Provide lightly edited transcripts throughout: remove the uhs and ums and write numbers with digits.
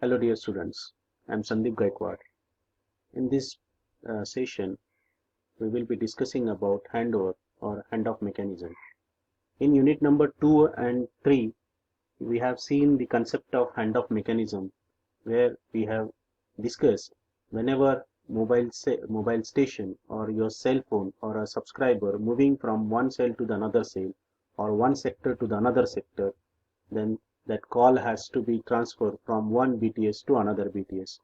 Hello dear students, I am Sandeep Gaikwad. In this session, we will be discussing about handover or handoff mechanism. In unit number 2 and 3, we have seen the concept of handoff mechanism where we have discussed whenever mobile station or your cell phone or a subscriber moving from one cell to the another cell or one sector to the another sector, then that call has to be transferred from one BTS to another BTS.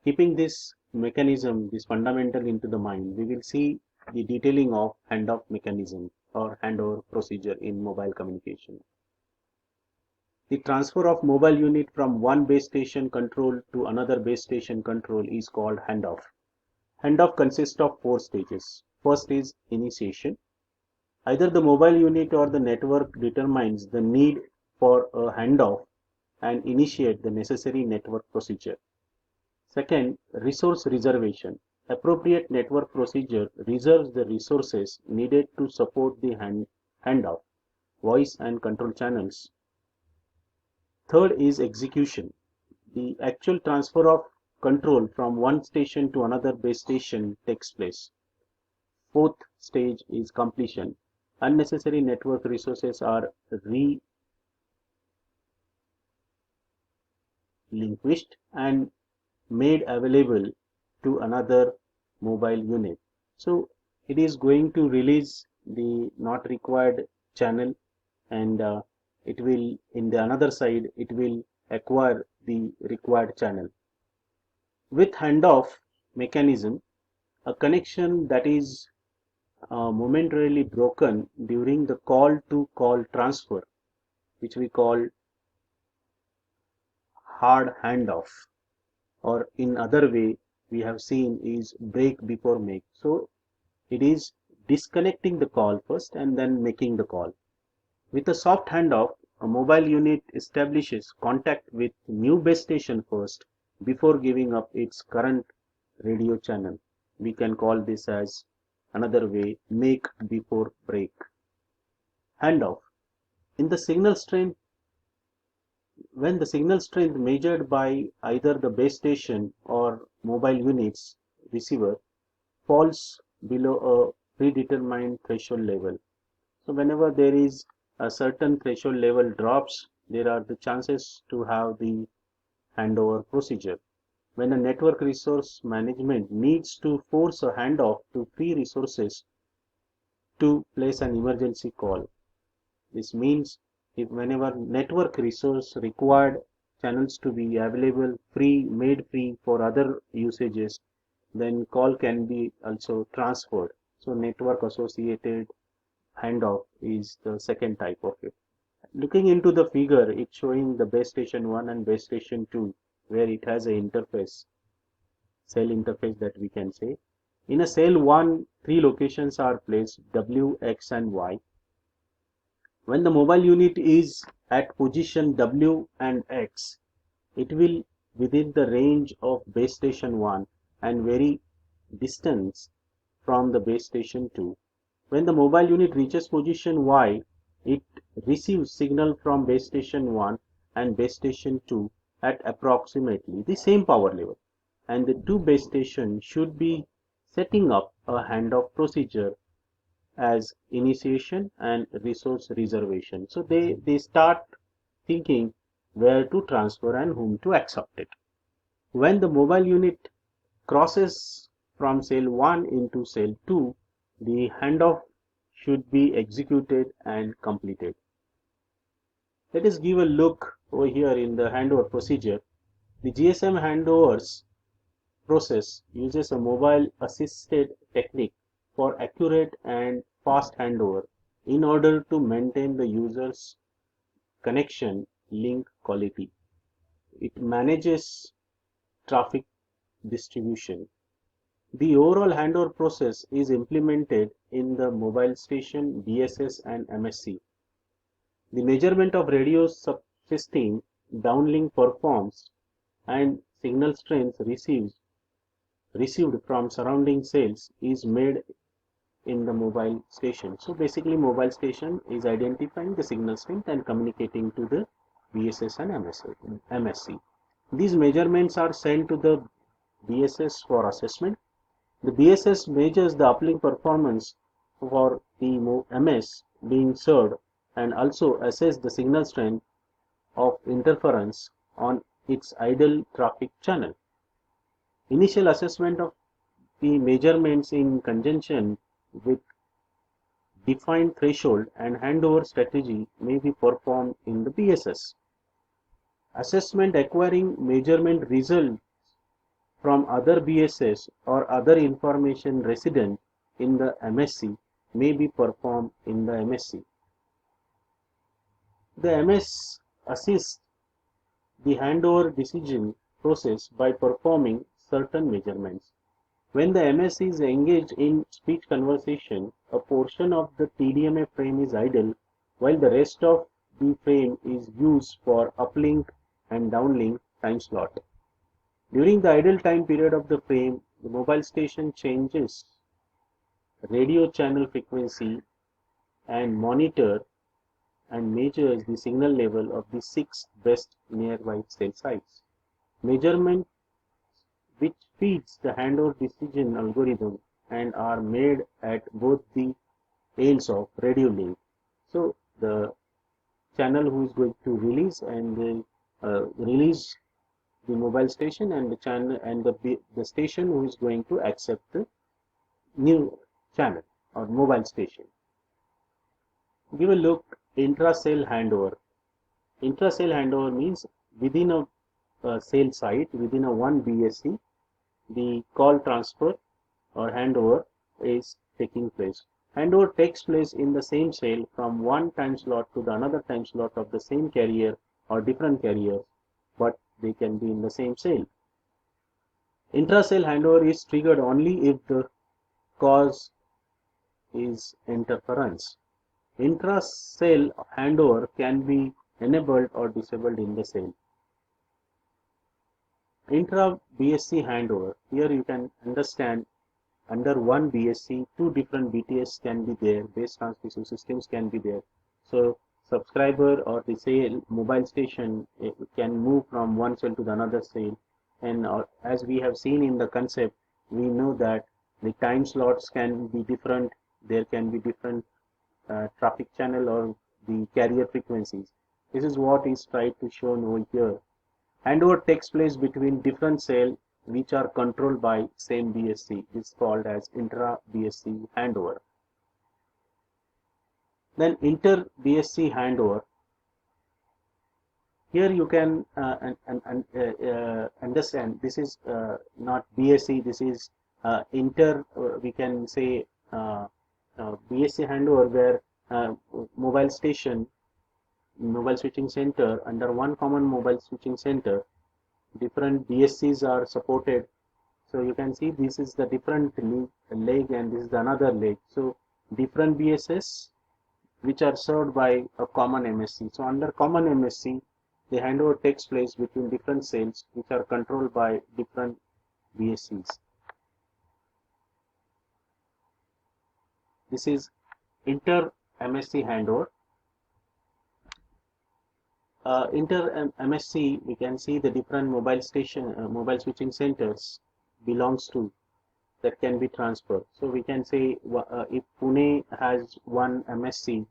Keeping this mechanism, this fundamental into the mind, we will see the detailing of handoff mechanism or handover procedure in mobile communication. The transfer of mobile unit from one base station control to another base station control is called handoff. Handoff consists of four stages. First is initiation. Either the mobile unit or the network determines the need for a handoff and initiate the necessary network procedure. Second, resource reservation. Appropriate network procedure reserves the resources needed to support the handoff, voice and control channels. Third is execution. The actual transfer of control from one station to another base station takes place. Fourth stage is completion. Unnecessary network resources are relinquished and made available to another mobile unit. So it is going to release the not required channel, and it will in the another side it will acquire the required channel. With handoff mechanism, a connection that is momentarily broken during the call to call transfer, which we call hard handoff, or in other way we have seen is break before make. So it is disconnecting the call first and then making the call. With a soft handoff, a mobile unit establishes contact with new base station first before giving up its current radio channel. We can call this as another way, make before break. Handoff. In the signal strength, when the signal strength measured by either the base station or mobile unit's receiver falls below a predetermined threshold level. So whenever there is a certain threshold level drops, there are the chances to have the handover procedure. When a network resource management needs to force a handoff to free resources to place an emergency call. This means if whenever network resource required channels to be available made free for other usages, then call can be also transferred. So network associated handoff is the second type of it. Looking into the figure, it's showing the base station 1 and base station 2, where it has a interface, cell interface that we can say. In a cell 1, three locations are placed, W, X and Y. When the mobile unit is at position W and X, it will within the range of base station 1 and vary distance from the base station 2. When the mobile unit reaches position Y, it receives signal from base station 1 and base station 2 at approximately the same power level, and the two base stations should be setting up a handoff procedure as initiation and resource reservation. So they start thinking where to transfer and whom to accept it. When the mobile unit crosses from cell 1 into cell 2, the handoff should be executed and completed. Let us give a look over here in the handover procedure. The GSM handovers process uses a mobile assisted technique for accurate and fast handover in order to maintain the user's connection link quality. It manages traffic distribution. The overall handover process is implemented in the mobile station, BSS and MSC. The measurement of radio subsystem downlink performs and signal strength received from surrounding cells is made in the mobile station. So basically mobile station is identifying the signal strength and communicating to the BSS and MSC. These measurements are sent to the BSS for assessment. The BSS measures the uplink performance for the MS being served and also assess the signal strength of interference on its idle traffic channel. Initial assessment of the measurements in conjunction with defined threshold and handover strategy may be performed in the BSS. Assessment acquiring measurement results from other BSS or other information resident in the MSC may be performed in the MSC. The MS assists the handover decision process by performing certain measurements. When the MS is engaged in speech conversation, a portion of the TDMA frame is idle while the rest of the frame is used for uplink and downlink time slot. During the idle time period of the frame, the mobile station changes radio channel frequency and monitor and measures the signal level of the 6 best nearby cell sites. Measurement which feeds the handover decision algorithm and are made at both the ends of radio link. So the channel who is going to release and release the mobile station, and the channel and the station who is going to accept the new channel or mobile station. Give a look intra-cell handover. Intra-cell handover means within a cell site, within a one BSC, the call transfer or handover is taking place. Handover takes place in the same cell from one time slot to the another time slot of the same carrier or different carriers, but they can be in the same cell. Intra-cell handover is triggered only if the cause is interference. Intra-cell handover can be enabled or disabled in the cell. Intra-BSC handover. Here you can understand under one BSC, two different BTS can be there, base transmission systems can be there. So subscriber or the cell mobile station can move from one cell to the another cell, and as we have seen in the concept, we know that the time slots can be different, there can be different traffic channel or the carrier frequencies. This is what is tried to show over here. Handover takes place between different cells which are controlled by same BSC. This is called as intra-BSC handover. Then inter-BSC handover. Here you can understand this is not BSC, this is we can say BSC handover where mobile station, mobile switching center, under one common mobile switching center, different BSCs are supported. So you can see this is the different leg and this is another leg. So different BSS which are served by a common MSC. So under common MSC, the handover takes place between different cells which are controlled by different BSCs. This is inter-MSC handover. Inter-MSC, we can see the different mobile station, mobile switching centers belongs to that can be transferred. So we can say if Pune has one MSC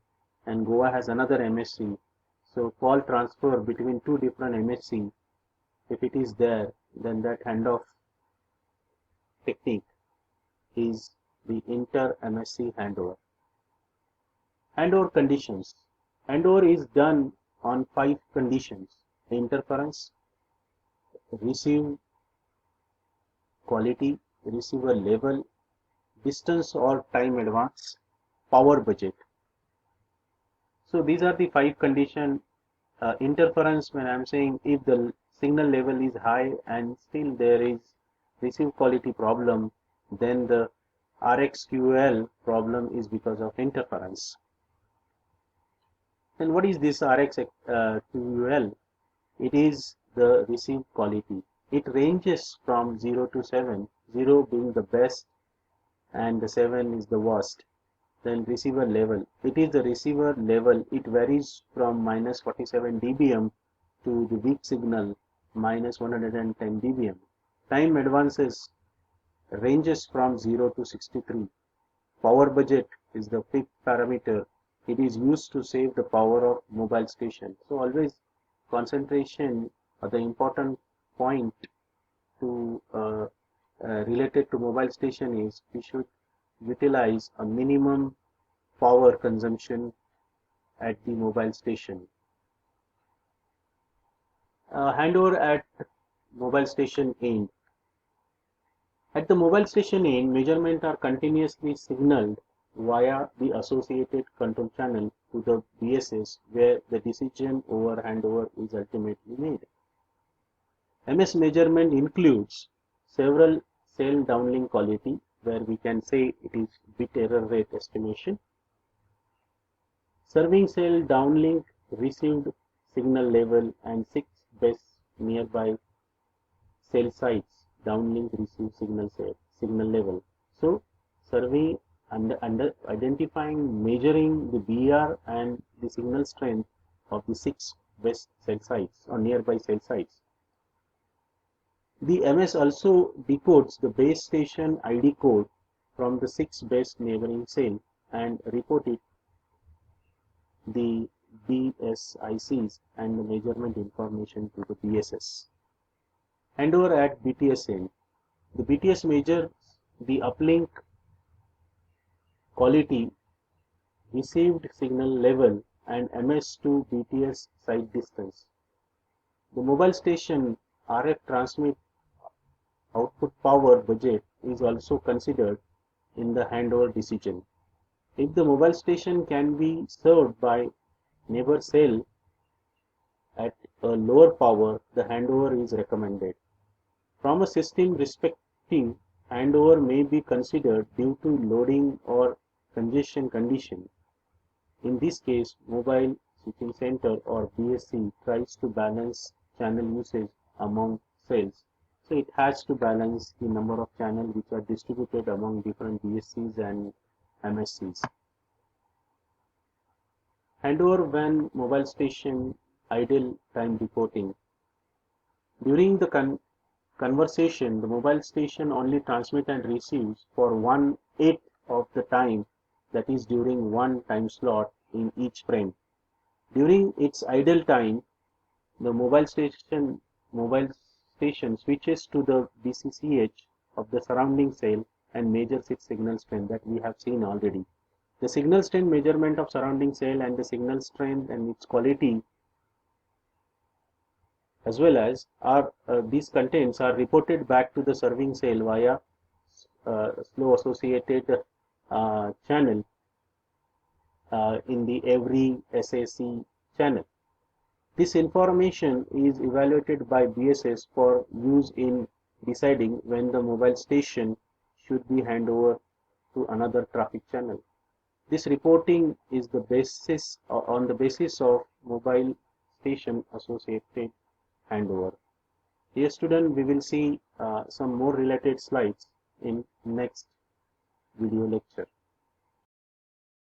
and Goa has another MSC, so call transfer between two different MSC, if it is there, then that handoff technique is the inter-MSC handover. Handover conditions. Handover is done on 5 conditions: interference, receive quality, receiver level, distance or time advance, power budget. So these are the 5 conditions. Interference, when I am saying if the signal level is high and still there is receive quality problem, then the RxQL problem is because of interference. And what is this RxQL? It is the receive quality. It ranges from 0 to 7, 0 being the best and the 7 is the worst. Then receiver level. It is the receiver level. It varies from minus 47 dBm to the weak signal minus 110 dBm. Time advances ranges from 0 to 63. Power budget is the fifth parameter. It is used to save the power of mobile station. So always concentration or the important point to related to mobile station is we should utilize a minimum power consumption at the mobile station. Handover at mobile station end. At the mobile station end, measurements are continuously signaled via the associated control channel to the BSS where the decision over handover is ultimately made. MS measurement includes several cell downlink quality where we can say it is bit error rate estimation. Serving cell downlink received signal level and 6 best nearby cell sites downlink receive signal level. So survey under identifying measuring the BR and the signal strength of the 6 best cell sites or nearby cell sites. The MS also decodes the base station ID code from the 6 best neighboring cell and report it the BSICs and the measurement information to the BSS. Handover at BTS end. The BTS measures the uplink quality, received signal level and MS to BTS site distance. The mobile station RF transmit output power budget is also considered in the handover decision. If the mobile station can be served by neighbor cell at a lower power, the handover is recommended. From a system perspective, handover may be considered due to loading or congestion condition. In this case, mobile switching center or BSC tries to balance channel usage among cells. So it has to balance the number of channels which are distributed among different BSCs and MSCs. Handover when mobile station idle time reporting. During the conversation, the mobile station only transmits and receives for 1/8 of the time, that is during one time slot in each frame. During its idle time, the mobile station switches to the BCCH of the surrounding cell and measures its signal strength that we have seen already. The signal strength measurement of surrounding cell and the signal strength and its quality as well as these contents are reported back to the serving cell via slow associated channel in the every SAC channel. This information is evaluated by BSS for use in deciding when the mobile station should be handed over to another traffic channel. This reporting is the basis on the basis of mobile station associated handover. Dear student, we will see some more related slides in next video lecture.